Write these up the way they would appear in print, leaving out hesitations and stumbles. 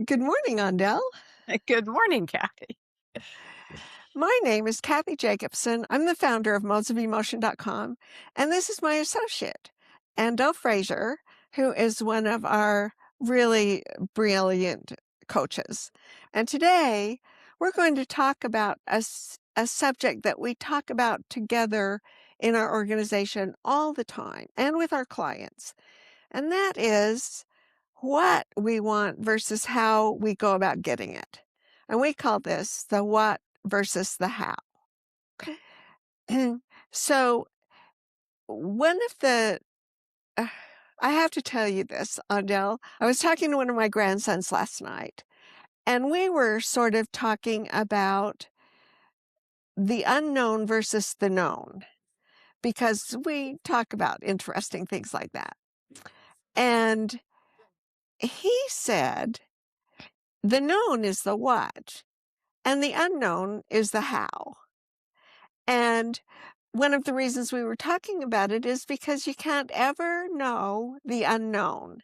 Good morning, Andel. Good morning, Kathy. My name is Kathy Jacobson. I'm the founder of modesofelmotion.com, and this is my associate, Andel Fraser, who is one of our really brilliant coaches. And today we're going to talk about a subject that we talk about together in our organization all the time and with our clients. And that is what we want versus how we go about getting it. And we call this the what versus the how. So, one of the, uh, I have to tell you this, Adele. I was talking to one of my grandsons last night, and we were sort of talking about the unknown versus the known, because we talk about interesting things like that. And he said, the known is the what, and the unknown is the how. And one of the reasons we were talking about it is because you can't ever know the unknown.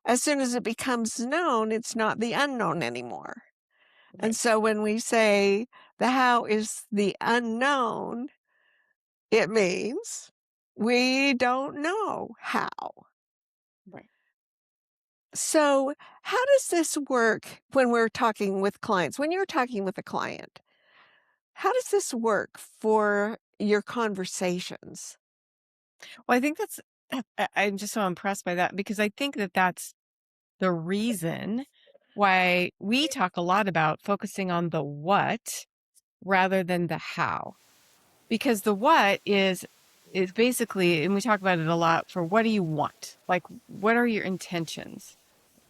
As soon as it becomes known, it's not the unknown anymore. And Right, so when we say the how is the unknown, it means we don't know how. right. So, how does this work when we're talking with clients? When you're talking with a client, how does this work for your conversations? Well, I think that's I'm just so impressed by that because I think that that's the reason why we talk a lot about focusing on the what rather than the how. Because the what is basically, and we talk about it a lot for what do you want? Like what are your intentions?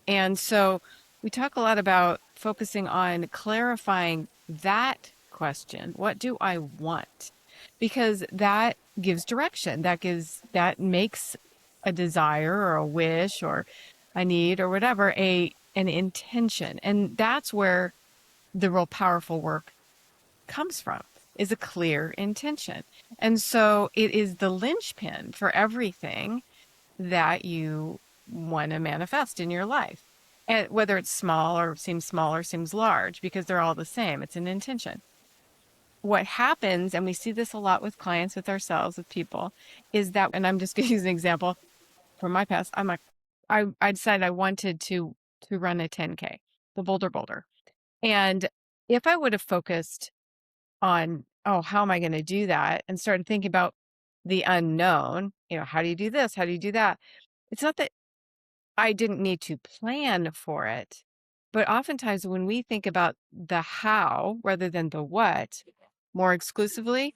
And so we talk a lot about focusing on clarifying that question. What do I want? Because that gives direction. That makes a desire or a wish or a need or whatever an intention. And that's where the real powerful work comes from, is a clear intention. And so it is the linchpin for everything that you want to manifest in your life. And whether it's small or seems large, because they're all the same, it's an intention. What happens, and we see this a lot with clients, with ourselves, with people, is that, and I'm just going to use an example from my past. I decided I wanted to run a 10K, the Boulder. And if I would have focused on, oh, how am I going to do that? And started thinking about the unknown, how do you do this? How do you do that? It's not that I didn't need to plan for it. But oftentimes when we think about the how rather than the what more exclusively,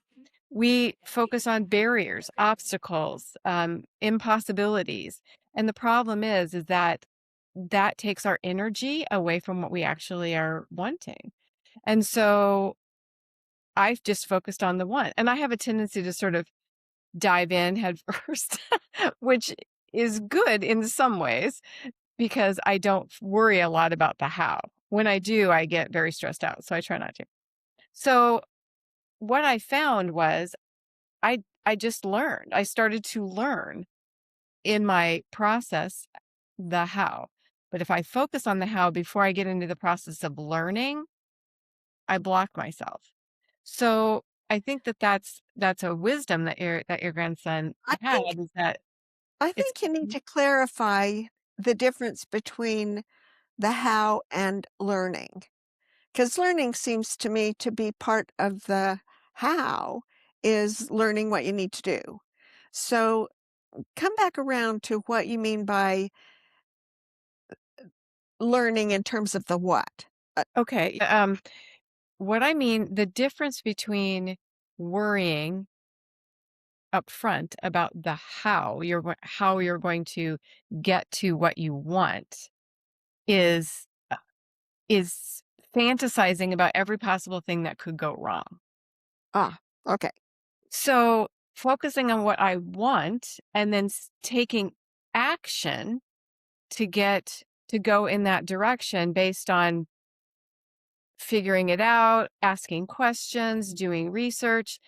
we focus on barriers, obstacles, impossibilities. And the problem is that that takes our energy away from what we actually are wanting. And so I've just focused on the one. And I have a tendency to sort of dive in head first, which is good in some ways because I don't worry a lot about the how. When I do, I get very stressed out, so I try not to. So what I found was I just learned. I started to learn in my process the how. But if I focus on the how before I get into the process of learning, I block myself. So I think that that's a wisdom that your grandson I had, think is that I it's think you need to clarify the difference between the how and learning, because learning seems to me to be part of the how is learning what you need to do. So come back around to what you mean by learning in terms of the what. okay. What I mean, the difference between worrying up front about the how you're going to get to what you want is is fantasizing about every possible thing that could go wrong. Ah, okay. So focusing on what I want and then taking action to go in that direction based on figuring it out, asking questions, doing research,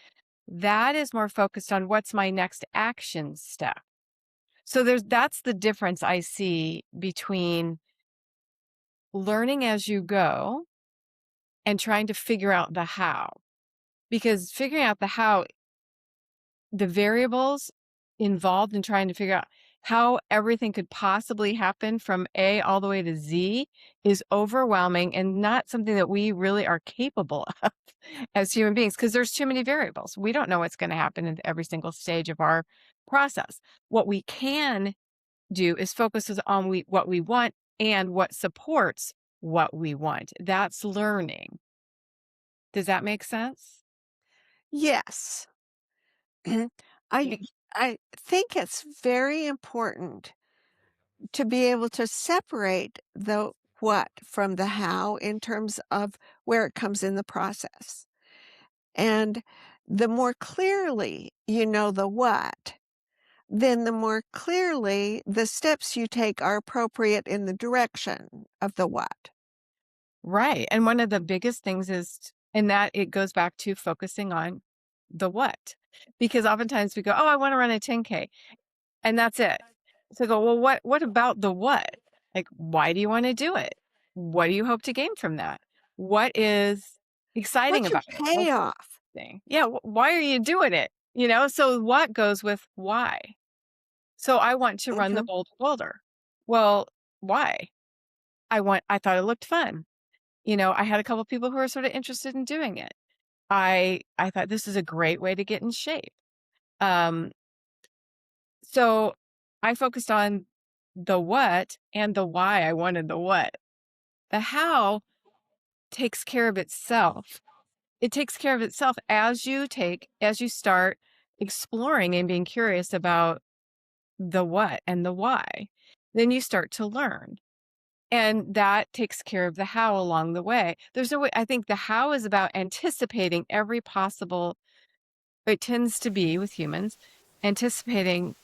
that is more focused on what's my next action step. So that's the difference I see between learning as you go and trying to figure out the how. Because figuring out the how, the variables involved in trying to figure out how everything could possibly happen from A all the way to Z is overwhelming and not something that we really are capable of as human beings because there's too many variables. We don't know what's going to happen in every single stage of our process. What we can do is focus on what we want and what supports what we want. That's learning. Does that make sense? Yes. I Be- I think it's very important to be able to separate the what from the how in terms of where it comes in the process. And the more clearly you know the what, then the more clearly the steps you take are appropriate in the direction of the what. Right. And one of the biggest things is, and that it goes back to focusing on the what. Because oftentimes we go, oh, I want to run a 10K. And that's it. So I go, well, what about the what? Like, why do you want to do it? What do you hope to gain from that? What is exciting What's your about it? What's payoff? thing? Yeah, why are you doing it? So what goes with why? So I want to run the Mhm. boulder. Well, why? I thought it looked fun. I had a couple of people who were sort of interested in doing it. I thought this is a great way to get in shape. Um, so I focused on the what and the why I wanted the what. The how takes care of itself. It takes care of itself as you start exploring and being curious about the what and the why. Then you start to learn. And that takes care of the how along the way. There's no way, I think the how is about anticipating every possible, it tends to be with humans, anticipating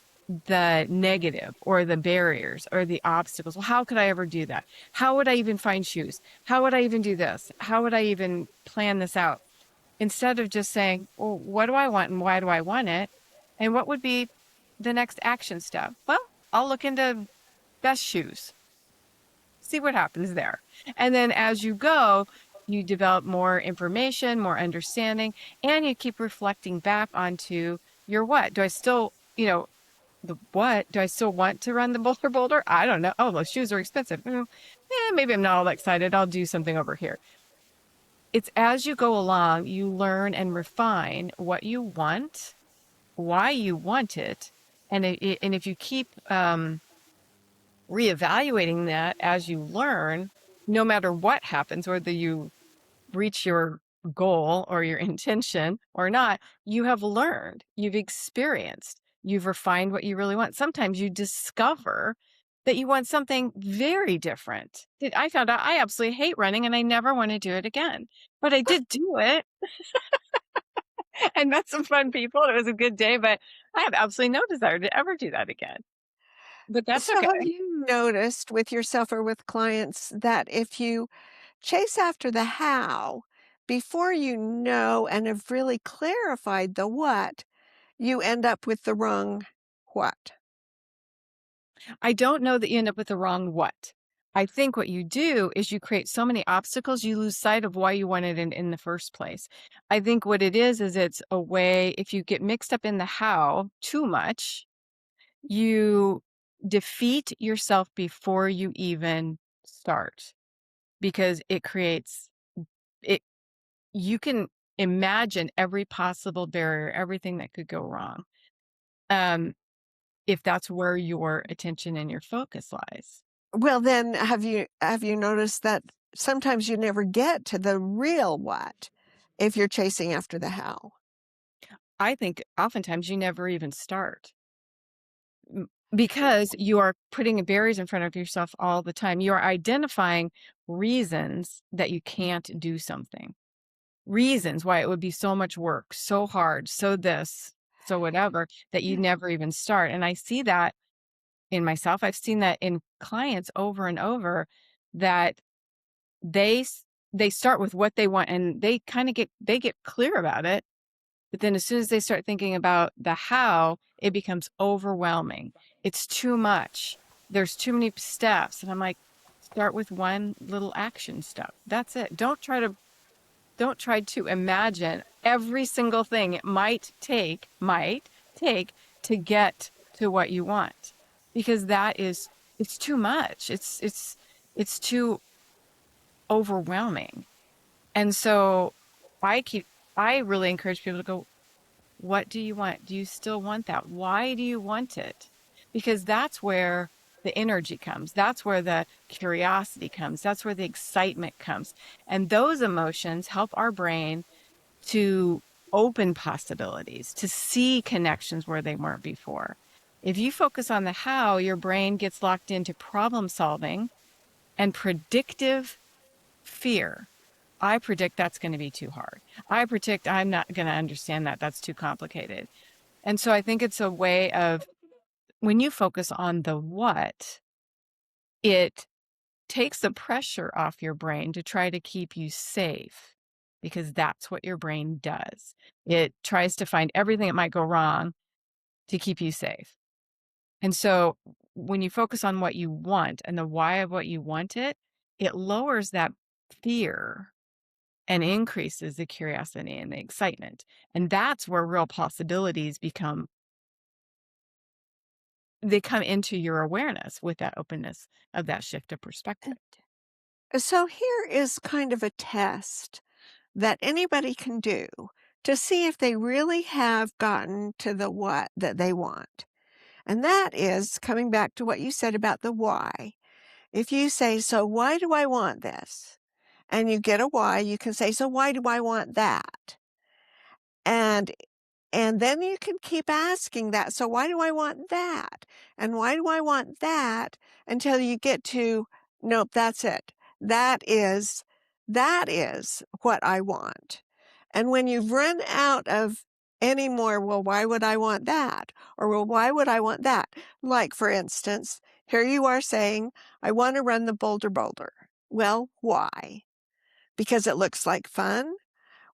the negative or the barriers or the obstacles. Well, how could I ever do that? How would I even find shoes? How would I even do this? How would I even plan this out? Instead of just saying, well, what do I want and why do I want it? And what would be the next action step? Well, I'll look into best shoes, see what happens there. And then as you go, you develop more information, more understanding, and you keep reflecting back onto your what. Do I still, the what? Do I still want to run the boulder? I don't know. Oh, those shoes are expensive. Maybe I'm not all that excited. I'll do something over here. It's as you go along, you learn and refine what you want, why you want it, and if you keep reevaluating that as you learn, no matter what happens, whether you reach your goal or your intention or not, you have learned, you've experienced, you've refined what you really want. Sometimes you discover that you want something very different. I found out I absolutely hate running and I never want to do it again, but I did do it and met some fun people. It was a good day, but I have absolutely no desire to ever do that again. But that's So okay. have you noticed with yourself or with clients that if you chase after the how before you know and have really clarified the what, you end up with the wrong what? I don't know that you end up with the wrong what. I think what you do is you create so many obstacles, you lose sight of why you wanted it in the first place. I think what it is it's a way, if you get mixed up in the how too much, you defeat yourself before you even start because it creates it. You can imagine every possible barrier, everything that could go wrong. Um, if that's where your attention and your focus lies. Well, then have you noticed that sometimes you never get to the real what if you're chasing after the how? I think oftentimes you never even start because you are putting barriers in front of yourself all the time. You are identifying reasons that you can't do something, reasons why it would be so much work, so hard, so this, so whatever, that you Yeah. never even start. And I see that in myself. I've seen that in clients over and over that they s- they start with what they want and they kind of get clear about it. But then as soon as they start thinking about the how, it becomes overwhelming. It's too much. There's too many steps. And I'm like, Start with one little action step. That's it. Don't try to imagine every single thing it might take to get to what you want. Because it's too much. It's too overwhelming. And so I keep I really encourage people to go, what do you want? Do you still want that? Why do you want it? Because that's where the energy comes. That's where the curiosity comes. That's where the excitement comes. And those emotions help our brain to open possibilities, to see connections where they weren't before. If you focus on the how, your brain gets locked into problem solving and predictive fear. I predict that's going to be too hard. I predict I'm not going to understand that. That's too complicated. And so I think it's a way of when you focus on the what, it takes the pressure off your brain to try to keep you safe because that's what your brain does. It tries to find everything that might go wrong to keep you safe. And so when you focus on what you want and the why of what you want it, it lowers that fear and increases the curiosity and the excitement. And that's where real possibilities they come into your awareness with that openness of that shift of perspective. So here is kind of a test that anybody can do to see if they really have gotten to the what that they want. And that is coming back to what you said about the why. If you say, "So why do I want this?" and you get a why, you can say, "So why do I want that?" And and then you can keep asking that, "So why do I want that? And why do I want that?" until you get to, "Nope, that's it. That is that is what I want." And when you've run out of any more, "Well, why would I want that?" or, "Well, why would I want that?" Like, for instance, here you are saying, "I wanna run the Boulder. Well, why? Because it looks like fun?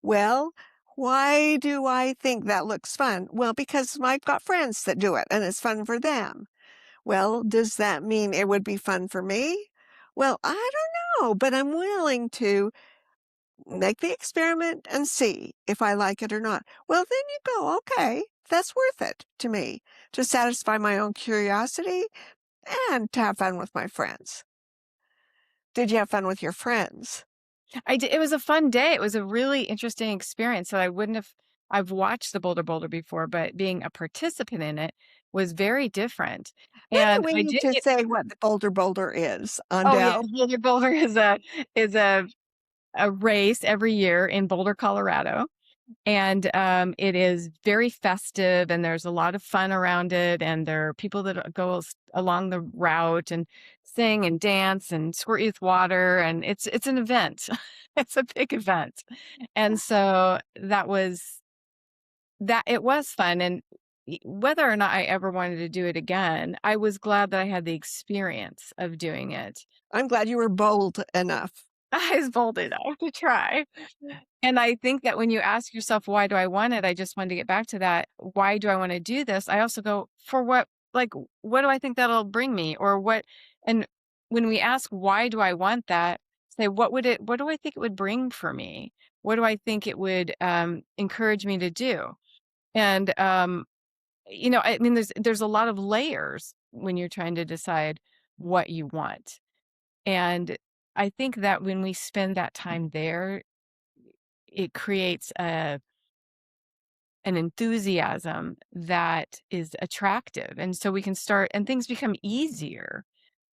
Well, why do I think that looks fun? Well, because I've got friends that do it and it's fun for them. Well, does that mean it would be fun for me? Well, I don't know, but I'm willing to make the experiment and see if I like it or not. Well, then you go, okay, that's worth it to me to satisfy my own curiosity and to have fun with my friends. Did you have fun with your friends? I did, it was a fun day. It was a really interesting experience that I wouldn't have I've watched the Boulder before, but being a participant in it was very different. Maybe And we I need did to get say what the Boulder is, oh yeah, Andel. Boulder is a race every year in Boulder, Colorado. And it is very festive and there's a lot of fun around it. And there are people that along the route and sing and dance and squirt you with water. And it's an event. It's a big event. And so it was fun. And whether or not I ever wanted to do it again, I was glad that I had the experience of doing it. I'm glad you were bold enough. I was bold enough to try. And I think that when you ask yourself, why do I want it? I just wanted to get back to that. Why do I want to do this? I also go, for what, like, what do I think that'll bring me? Or what? And when we ask, why do I want that? Say, what do I think it would bring for me? What do I think it would encourage me to do? And, I mean, there's a lot of layers when you're trying to decide what you want. And I think that when we spend that time there, it creates an enthusiasm that is attractive. And so we can start, and things become easier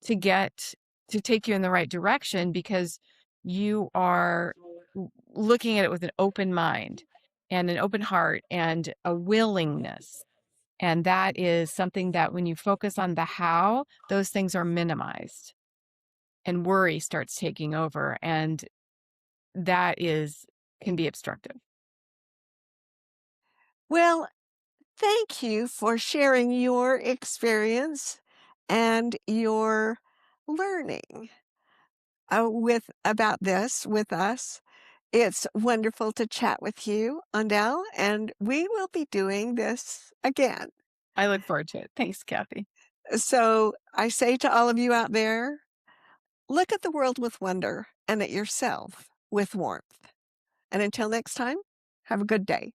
to get to take you in the right direction because you are looking at it with an open mind and an open heart and a willingness. And that is something that when you focus on the how, those things are minimized and worry starts taking over. And that is can be obstructive. Well, thank you for sharing your experience and your learning with about this with us. It's wonderful to chat with you, Andel, and we will be doing this again. I look forward to it. Thanks, Kathy. So I say to all of you out there, Look at the world with wonder and at yourself with warmth. And until next time, have a good day.